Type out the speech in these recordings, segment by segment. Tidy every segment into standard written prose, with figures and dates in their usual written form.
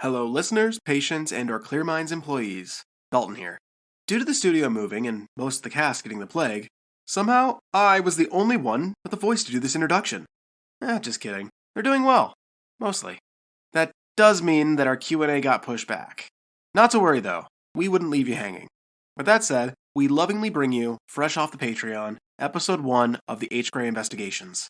Hello listeners, patients, and our Clear Minds employees. Dalton here. Due to the studio moving and most of the cast getting the plague, somehow I was the only one with a voice to do this introduction. Just kidding. They're doing well. Mostly. That does mean that our Q&A got pushed back. Not to worry though, we wouldn't leave you hanging. With that said, we lovingly bring you, fresh off the Patreon, Episode 1 of the H. Gray Investigations.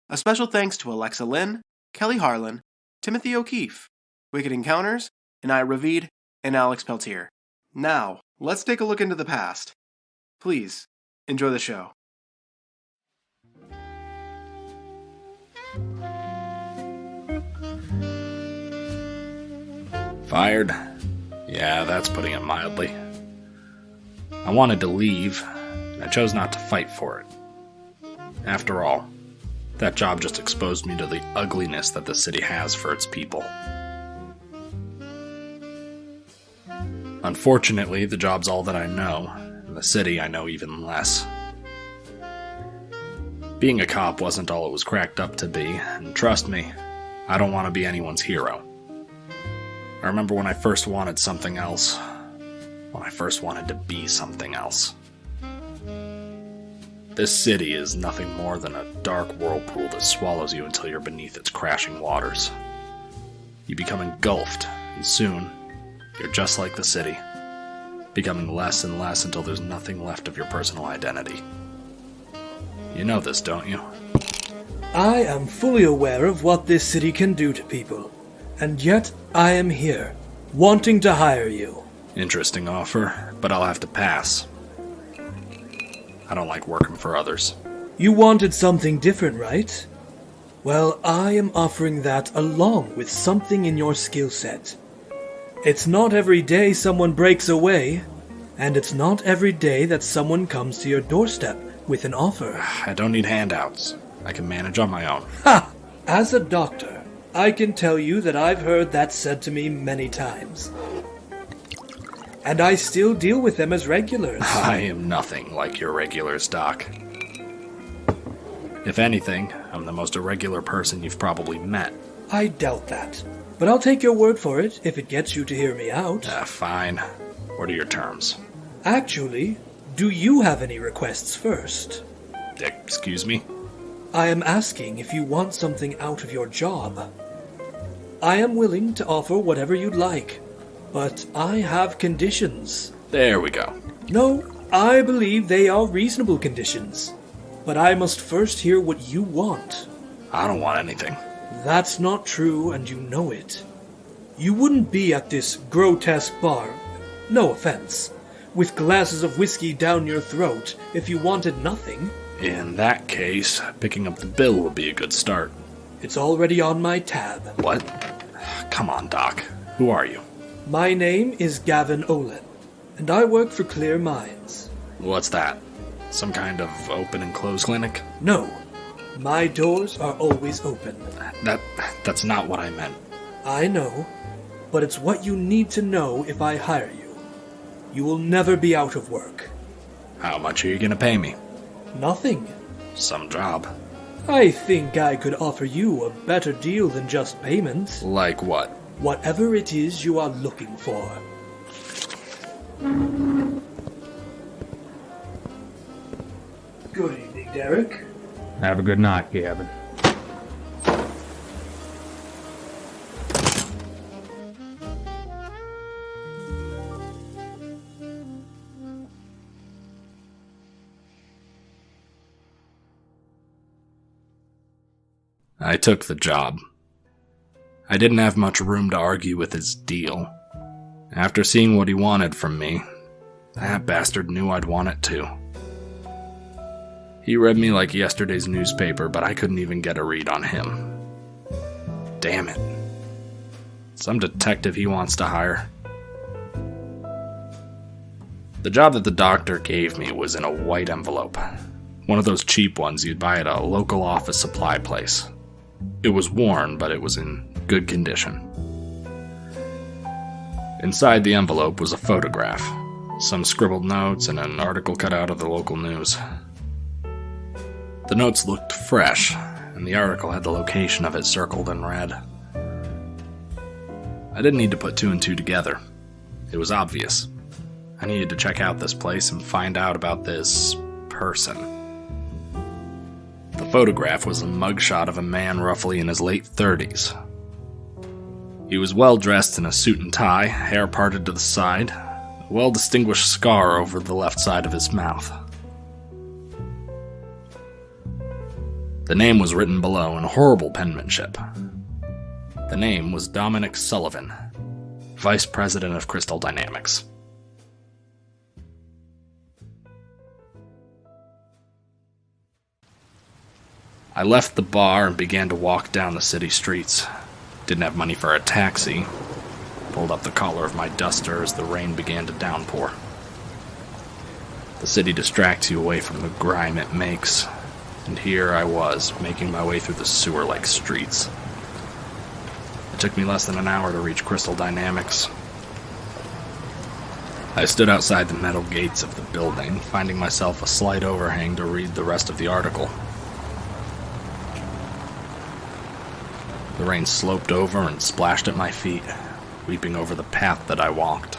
A special thanks to Alexa Lynn, Kelly Harlan, Timothy O'Keefe, Wicked Encounters, and I Ravid, and Alex Peltier. Now, let's take a look into the past. Please, enjoy the show. Fired? Yeah, that's putting it mildly. I wanted to leave, and I chose not to fight for it. After all, that job just exposed me to the ugliness that the city has for its people. Unfortunately, the job's all that I know, and the city I know even less. Being a cop wasn't all it was cracked up to be, and trust me, I don't want to be anyone's hero. I remember when I first wanted something else, when I first wanted to be something else. This city is nothing more than a dark whirlpool that swallows you until you're beneath its crashing waters. You become engulfed, and soon, you're just like the city, becoming less and less until there's nothing left of your personal identity. You know this, don't you? I am fully aware of what this city can do to people, and yet I am here, wanting to hire you. Interesting offer, but I'll have to pass. I don't like working for others. You wanted something different, right? Well, I am offering that along with something in your skill set. It's not every day someone breaks away, and it's not every day that someone comes to your doorstep with an offer. I don't need handouts. I can manage on my own. Ha! As a doctor, I can tell you that I've heard that said to me many times. And I still deal with them as regulars. I am nothing like your regulars, Doc. If anything, I'm the most irregular person you've probably met. I doubt that. But I'll take your word for it if it gets you to hear me out. Fine. What are your terms? Actually, do you have any requests first? Excuse me? I am asking if you want something out of your job. I am willing to offer whatever you'd like, but I have conditions. There we go. No, I believe they are reasonable conditions, but I must first hear what you want. I don't want anything. That's not true, and you know it. You wouldn't be at this grotesque bar, no offense, with glasses of whiskey down your throat if you wanted nothing. In that case, picking up the bill would be a good start. It's already on my tab. What? Come on, Doc. Who are you? My name is Gavin Olen, and I work for Clear Minds. What's that? Some kind of open and close clinic? No. My doors are always open. That's not what I meant. I know, but it's what you need to know if I hire you. You will never be out of work. How much are you gonna pay me? Nothing. Some job. I think I could offer you a better deal than just payment. Like what? Whatever it is you are looking for. Good evening, Derek. Have a good night, Gavin. I took the job. I didn't have much room to argue with his deal. After seeing what he wanted from me, that bastard knew I'd want it too. He read me like yesterday's newspaper, but I couldn't even get a read on him. Damn it. Some detective he wants to hire. The job that the doctor gave me was in a white envelope. One of those cheap ones you'd buy at a local office supply place. It was worn, but it was in good condition. Inside the envelope was a photograph, some scribbled notes, and an article cut out of the local news. The notes looked fresh, and the article had the location of it circled in red. I didn't need to put two and two together. It was obvious. I needed to check out this place and find out about this person. The photograph was a mugshot of a man roughly in his late 30s. He was well dressed in a suit and tie, hair parted to the side, a well-distinguished scar over the left side of his mouth. The name was written below in horrible penmanship. The name was Dominic Sullivan, Vice President of Crystal Dynamics. I left the bar and began to walk down the city streets. Didn't have money for a taxi. Pulled up the collar of my duster as the rain began to downpour. The city distracts you away from the grime it makes, and here I was, making my way through the sewer-like streets. It took me less than an hour to reach Crystal Dynamics. I stood outside the metal gates of the building, finding myself a slight overhang to read the rest of the article. The rain sloped over and splashed at my feet, weeping over the path that I walked.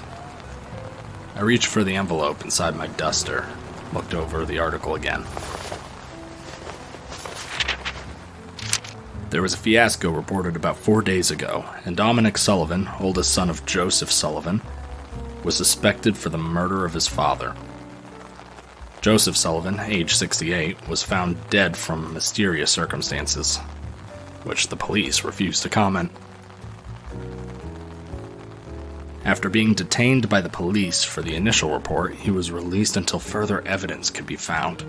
I reached for the envelope inside my duster, looked over the article again. There was a fiasco reported about 4 days ago, and Dominic Sullivan, oldest son of Joseph Sullivan, was suspected for the murder of his father. Joseph Sullivan, age 68, was found dead from mysterious circumstances, which the police refused to comment. After being detained by the police for the initial report, he was released until further evidence could be found.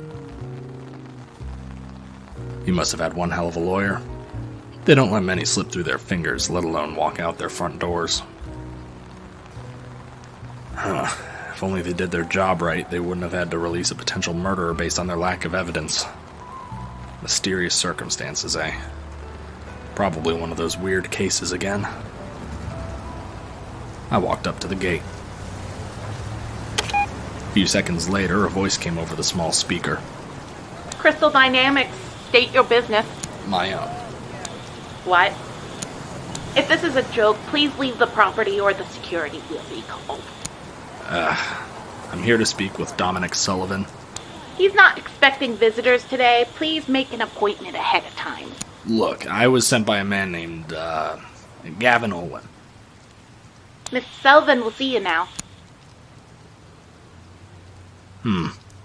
He must have had one hell of a lawyer. They don't let many slip through their fingers, let alone walk out their front doors. If only they did their job right, they wouldn't have had to release a potential murderer based on their lack of evidence. Mysterious circumstances, eh? Probably one of those weird cases again. I walked up to the gate. A few seconds later, a voice came over the small speaker. Crystal Dynamics, state your business. My own. What? If this is a joke, please leave the property or the security will be called. I'm here to speak with Dominic Sullivan. He's not expecting visitors today. Please make an appointment ahead of time. Look, I was sent by a man named, Gavin Olen. Miss Sullivan will see you now.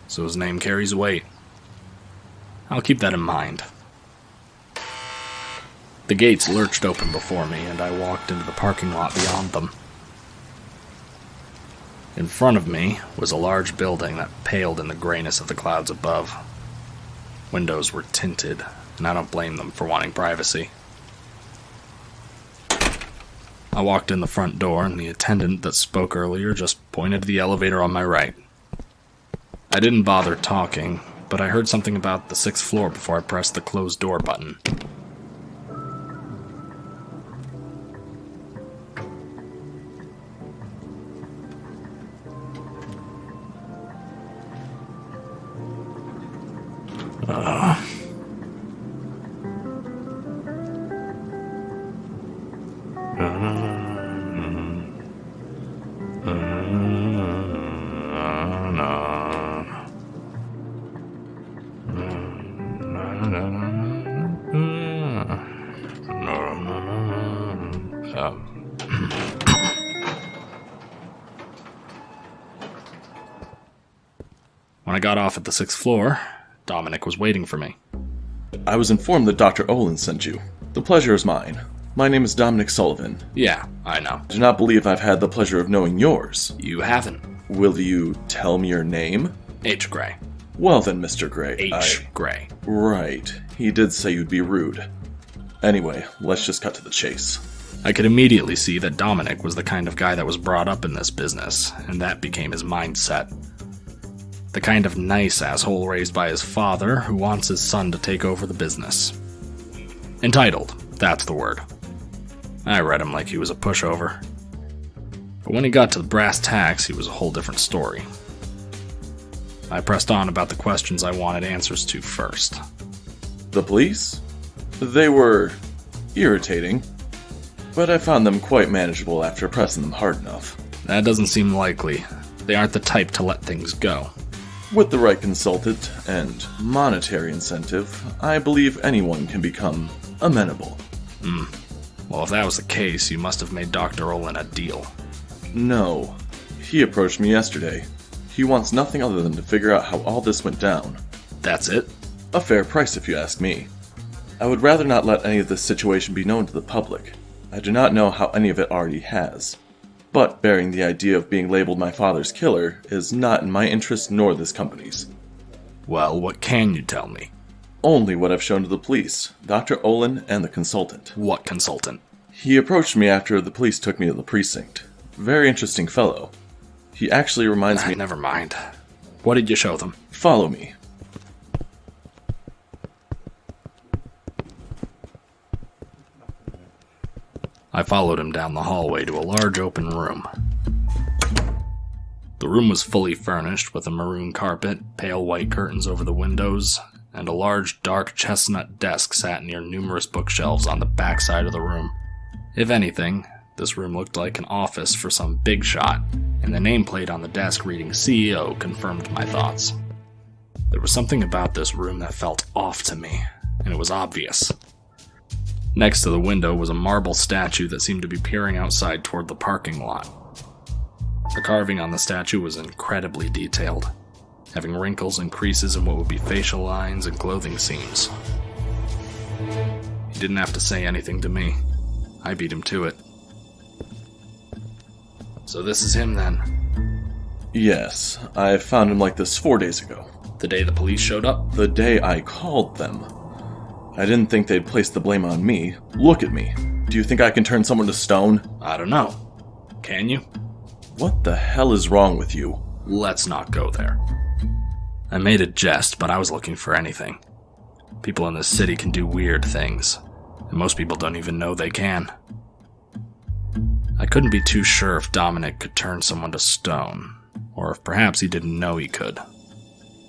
So his name carries weight. I'll keep that in mind. The gates lurched open before me, and I walked into the parking lot beyond them. In front of me was a large building that paled in the grayness of the clouds above. Windows were tinted, and I don't blame them for wanting privacy. I walked in the front door, and the attendant that spoke earlier just pointed to the elevator on my right. I didn't bother talking, but I heard something about the 6th floor before I pressed the closed door button. When I got off at the 6th floor, Dominic was waiting for me. I was informed that Dr. Olen sent you. The pleasure is mine. My name is Dominic Sullivan. Yeah, I know. Do not believe I've had the pleasure of knowing yours. You haven't. Will you tell me your name? H. Gray. Well then, Mr. Gray. Gray. Right. He did say you'd be rude. Anyway, let's just cut to the chase. I could immediately see that Dominic was the kind of guy that was brought up in this business, and that became his mindset. The kind of nice asshole raised by his father who wants his son to take over the business. Entitled, that's the word. I read him like he was a pushover. But when he got to the brass tacks, he was a whole different story. I pressed on about the questions I wanted answers to first. The police? They were irritating. but I found them quite manageable after pressing them hard enough. That doesn't seem likely. They aren't the type to let things go. With the right consultant and monetary incentive, I believe anyone can become amenable. Well, if that was the case, you must have made Dr. Olen a deal. No. He approached me yesterday. He wants nothing other than to figure out how all this went down. That's it? A fair price if you ask me. I would rather not let any of this situation be known to the public. I do not know how any of it already has. But bearing the idea of being labeled my father's killer is not in my interest nor this company's. Well, what can you tell me? Only what I've shown to the police, Dr. Olen and the consultant. What consultant? He approached me after the police took me to the precinct. Very interesting fellow. He actually reminds me... Never mind. What did you show them? Follow me. I followed him down the hallway to a large open room. The room was fully furnished with a maroon carpet, pale white curtains over the windows, and a large dark chestnut desk sat near numerous bookshelves on the back side of the room. If anything, this room looked like an office for some big shot, and the nameplate on the desk reading CEO confirmed my thoughts. There was something about this room that felt off to me, and it was obvious. Next to the window was a marble statue that seemed to be peering outside toward the parking lot. The carving on the statue was incredibly detailed, having wrinkles and creases in what would be facial lines and clothing seams. He didn't have to say anything to me. I beat him to it. So this is him then? Yes, I found him like this 4 days ago. The day the police showed up? The day I called them. I didn't think they'd place the blame on me. Look at me. Do you think I can turn someone to stone? I don't know. Can you? What the hell is wrong with you? Let's not go there. I made a jest, but I was looking for anything. People in this city can do weird things, and most people don't even know they can. I couldn't be too sure if Dominic could turn someone to stone, or if perhaps he didn't know he could.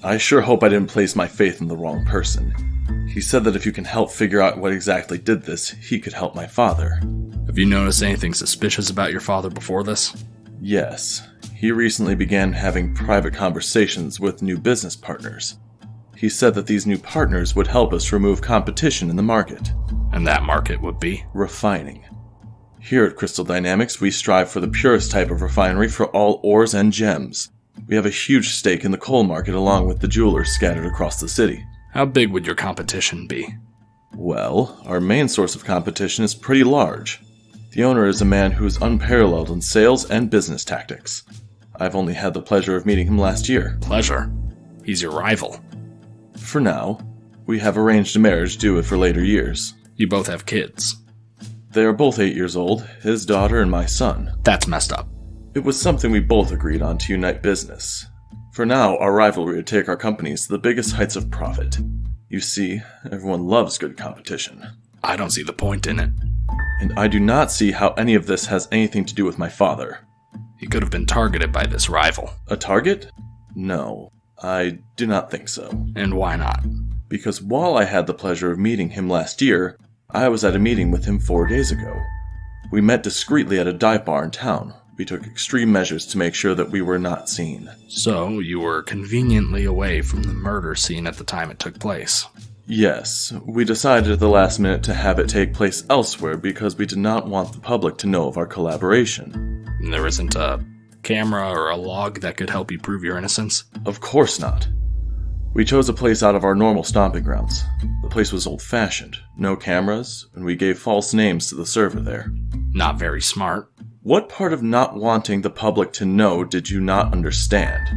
I sure hope I didn't place my faith in the wrong person. He said that if you can help figure out what exactly did this, he could help my father. Have you noticed anything suspicious about your father before this? Yes. He recently began having private conversations with new business partners. He said that these new partners would help us remove competition in the market. And that market would be? Refining. Here at Crystal Dynamics, we strive for the purest type of refinery for all ores and gems. We have a huge stake in the coal market along with the jewelers scattered across the city. How big would your competition be? Well, our main source of competition is pretty large. The owner is a man who is unparalleled in sales and business tactics. I've only had the pleasure of meeting him last year. Pleasure? He's your rival. For now. We have arranged a marriage due for later years. You both have kids. They are both 8 years old, his daughter and my son. That's messed up. It was something we both agreed on to unite business. For now, our rivalry would take our companies to the biggest heights of profit. You see, everyone loves good competition. I don't see the point in it. And I do not see how any of this has anything to do with my father. He could have been targeted by this rival. A target? No, I do not think so. And why not? Because while I had the pleasure of meeting him last year, I was at a meeting with him 4 days ago. We met discreetly at a dive bar in town. We took extreme measures to make sure that we were not seen. So, you were conveniently away from the murder scene at the time it took place. Yes, we decided at the last minute to have it take place elsewhere because we did not want the public to know of our collaboration. And there isn't a camera or a log that could help you prove your innocence? Of course not. We chose a place out of our normal stomping grounds. The place was old-fashioned, no cameras, and we gave false names to the server there. Not very smart. What part of not wanting the public to know did you not understand?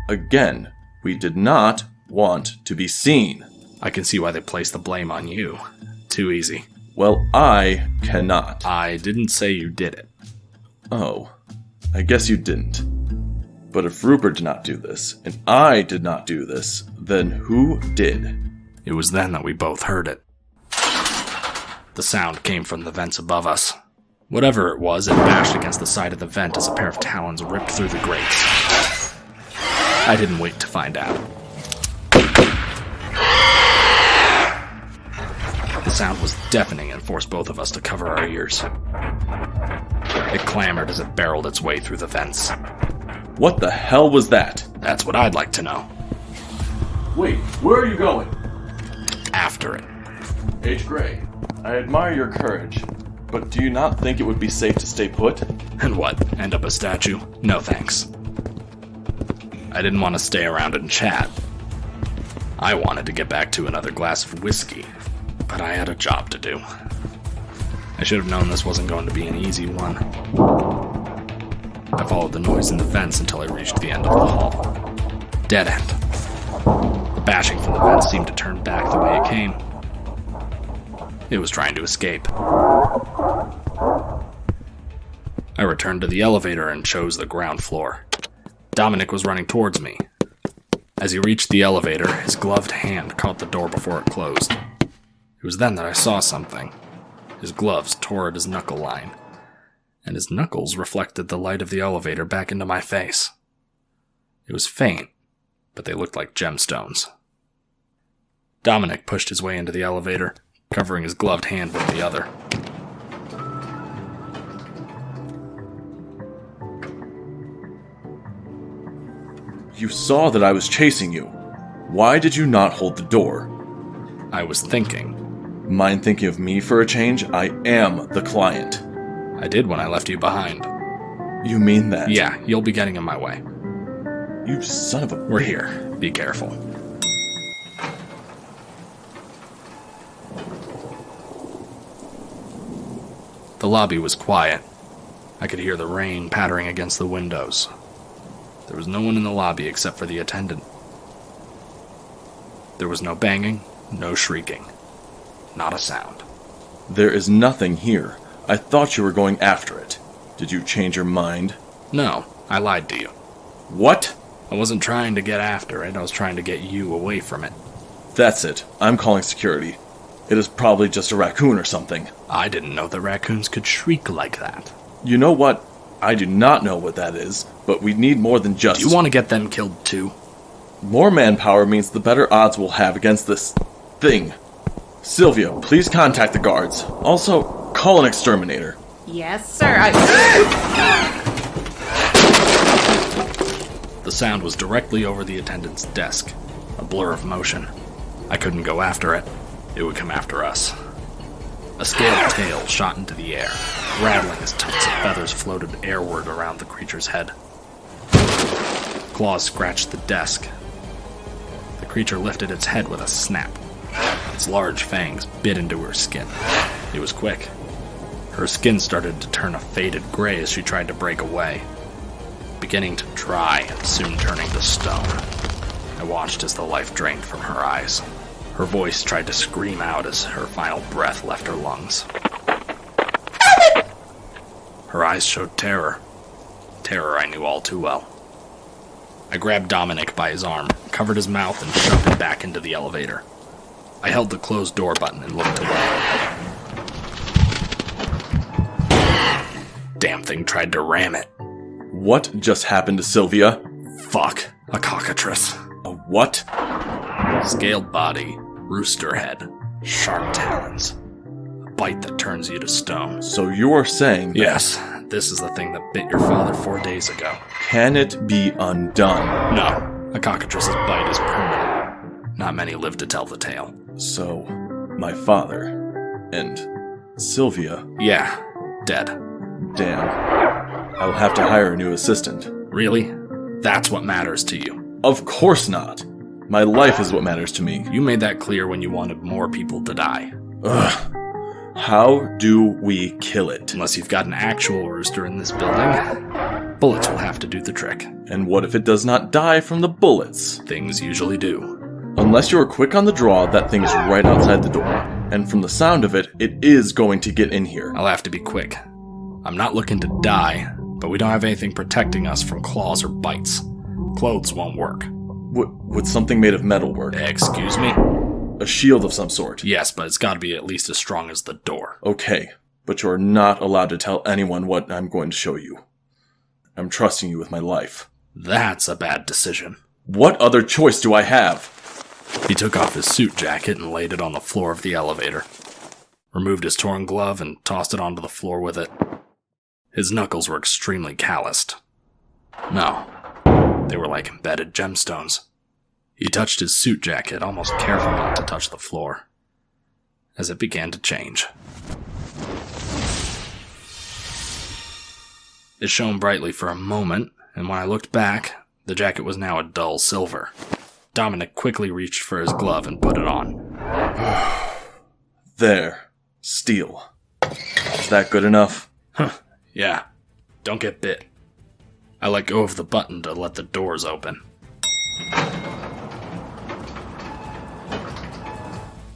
Again, we did not want to be seen. I can see why they placed the blame on you. Too easy. Well, I cannot. I didn't say you did it. Oh, I guess you didn't. But if Rupert did not do this, and I did not do this, then who did? It was then that we both heard it. The sound came from the vents above us. Whatever it was, it bashed against the side of the vent as a pair of talons ripped through the grates. I didn't wait to find out. The sound was deafening and forced both of us to cover our ears. It clamored as it barreled its way through the vents. What the hell was that? That's what I'd like to know. Wait, where are you going? After it. H. Gray, I admire your courage, but do you not think it would be safe to stay put? And what, end up a statue? No thanks. I didn't want to stay around and chat. I wanted to get back to another glass of whiskey, but I had a job to do. I should have known this wasn't going to be an easy one. I followed the noise in the vents until I reached the end of the hall. Dead end. The bashing from the vents seemed to turn back the way it came. It was trying to escape. I returned to the elevator and chose the ground floor. Dominic was running towards me. As he reached the elevator, his gloved hand caught the door before it closed. It was then that I saw something. His gloves tore at his knuckle line, and his knuckles reflected the light of the elevator back into my face. It was faint, but they looked like gemstones. Dominic pushed his way into the elevator, covering his gloved hand with the other. You saw that I was chasing you. Why did you not hold the door? I was thinking. Mind thinking of me for a change? I am the client. I did when I left you behind. You mean that? Yeah, you'll be getting in my way. You son of a... We're here. Be careful. The lobby was quiet. I could hear the rain pattering against the windows. There was no one in the lobby except for the attendant. There was no banging, no shrieking. Not a sound. There is nothing here. I thought you were going after it. Did you change your mind? No, I lied to you. What? I wasn't trying to get after it, I was trying to get you away from it. That's it. I'm calling security. It is probably just a raccoon or something. I didn't know that raccoons could shriek like that. You know what? I do not know what that is, but we need more than just... Do you want to get them killed too? More manpower means the better odds we'll have against this... thing. Sylvia, please contact the guards. Also, call an exterminator. Yes, sir. The sound was directly over the attendant's desk. A blur of motion. I couldn't go after it. It would come after us. A scaled tail shot into the air, rattling as tufts of feathers floated airward around the creature's head. Claws scratched the desk. The creature lifted its head with a snap. Its large fangs bit into her skin. It was quick. Her skin started to turn a faded gray as she tried to break away, beginning to dry and soon turning to stone. I watched as the life drained from her eyes. Her voice tried to scream out as her final breath left her lungs. Her eyes showed terror. Terror I knew all too well. I grabbed Dominic by his arm, covered his mouth, and shoved him back into the elevator. I held the closed door button and looked away. Damn thing tried to ram it. What just happened to Sylvia? Fuck. A cockatrice. A what? Scaled body, rooster head, sharp talons. A bite that turns you to stone. So you're saying that... Yes, this is the thing that bit your father 4 days ago. Can it be undone? No, a cockatrice's bite is permanent. Not many live to tell the tale. So, my father and Sylvia... Yeah, dead. Damn. I'll have to hire a new assistant. Really? That's what matters to you. Of course not. My life is what matters to me. You made that clear when you wanted more people to die. Ugh. How do we kill it? Unless you've got an actual rooster in this building, bullets will have to do the trick. And what if it does not die from the bullets? Things usually do. Unless you're quick on the draw, that thing's right outside the door. And from the sound of it, it is going to get in here. I'll have to be quick. I'm not looking to die, but we don't have anything protecting us from claws or bites. Clothes won't work. Would something made of metal work? Excuse me? A shield of some sort? Yes, but it's gotta be at least as strong as the door. Okay, but you're not allowed to tell anyone what I'm going to show you. I'm trusting you with my life. That's a bad decision. What other choice do I have? He took off his suit jacket and laid it on the floor of the elevator. removed his torn glove, and tossed it onto the floor with it. His knuckles were extremely calloused. No, they were like embedded gemstones. He touched his suit jacket, almost careful not to touch the floor, as it began to change. It shone brightly for a moment, and when I looked back, the jacket was now a dull silver. Dominic quickly reached for his glove and put it on. There. Steel. Is that good enough? Yeah. Don't get bit. I let go of the button to let the doors open.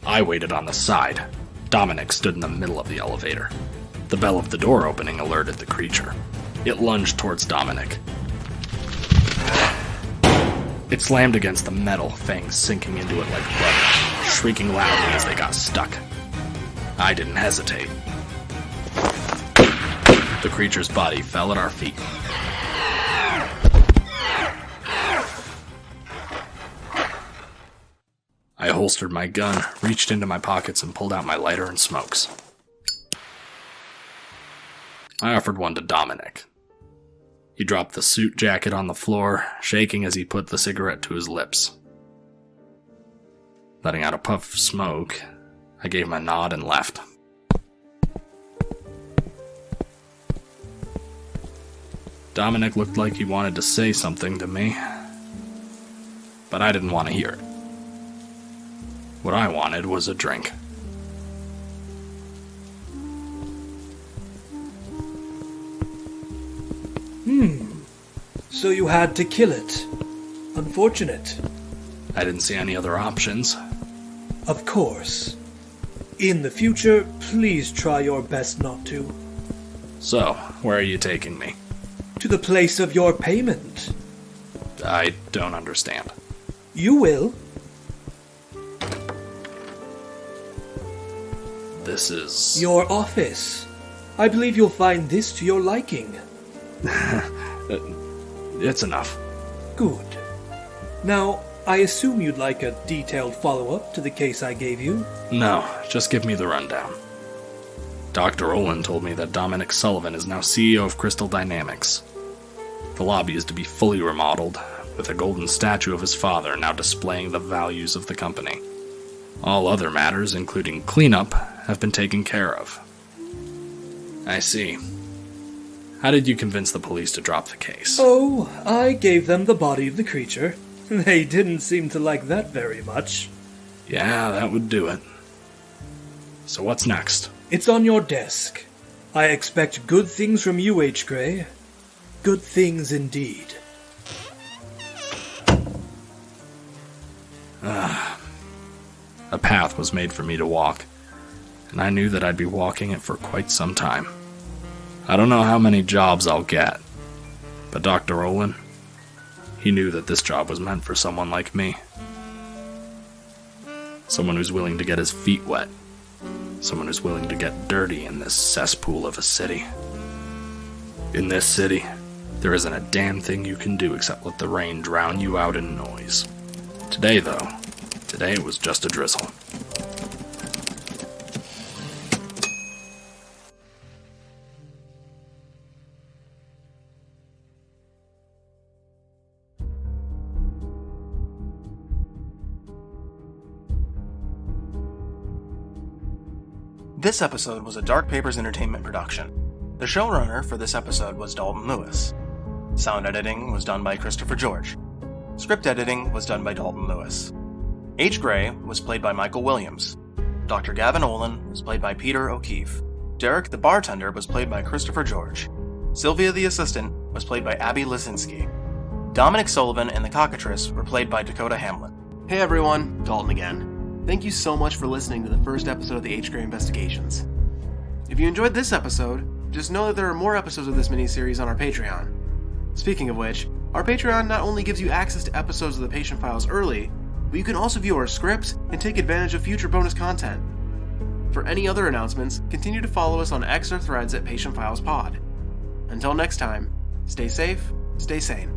I waited on the side. Dominic stood in the middle of the elevator. The bell of the door opening alerted the creature. It lunged towards Dominic. It slammed against the metal, fangs sinking into it like butter, shrieking loudly as they got stuck. I didn't hesitate. The creature's body fell at our feet. I holstered my gun, reached into my pockets, and pulled out my lighter and smokes. I offered one to Dominic. He dropped the suit jacket on the floor, shaking as he put the cigarette to his lips. Letting out a puff of smoke, I gave him a nod and left. Dominic looked like he wanted to say something to me, but I didn't want to hear it. What I wanted was a drink. So you had to kill it. Unfortunate. I didn't see any other options. Of course. In the future, please try your best not to. So, where are you taking me? To the place of your payment. I don't understand. You will. This is... Your office. I believe you'll find this to your liking. It's enough. Good. Now, I assume you'd like a detailed follow-up to the case I gave you? No, just give me the rundown. Dr. Olen told me that Dominic Sullivan is now CEO of Crystal Dynamics. The lobby is to be fully remodeled, with a golden statue of his father now displaying the values of the company. All other matters, including cleanup, have been taken care of. I see. How did you convince the police to drop the case? Oh, I gave them the body of the creature. They didn't seem to like that very much. Yeah, that would do it. So what's next? It's on your desk. I expect good things from you, H. Gray. Good things indeed. A path was made for me to walk, and I knew that I'd be walking it for quite some time. I don't know how many jobs I'll get, but Dr. Olen, he knew that this job was meant for someone like me. Someone who's willing to get his feet wet. Someone who's willing to get dirty in this cesspool of a city. In this city, there isn't a damn thing you can do except let the rain drown you out in noise. Today, though, it was just a drizzle. This episode was a Dark Papers Entertainment production. The showrunner for this episode was Dalton Lewis. Sound editing was done by Christopher George. Script editing was done by Dalton Lewis. H. Gray was played by Michael Williams. Dr. Gavin Olen was played by Peter O'Keefe. Derek the bartender was played by Christopher George. Sylvia the assistant was played by Abby Lisinski. Dominic Sullivan and the cockatrice were played by Dakota Hamlet. Hey everyone, Dalton again. Thank you so much for listening to the first episode of the H. Gray Investigations. If you enjoyed this episode, just know that there are more episodes of this miniseries on our Patreon. Speaking of which, our Patreon not only gives you access to episodes of the Patient Files early, but you can also view our scripts and take advantage of future bonus content. For any other announcements, continue to follow us on X or Threads at Patient Files Pod. Until next time, stay safe, stay sane.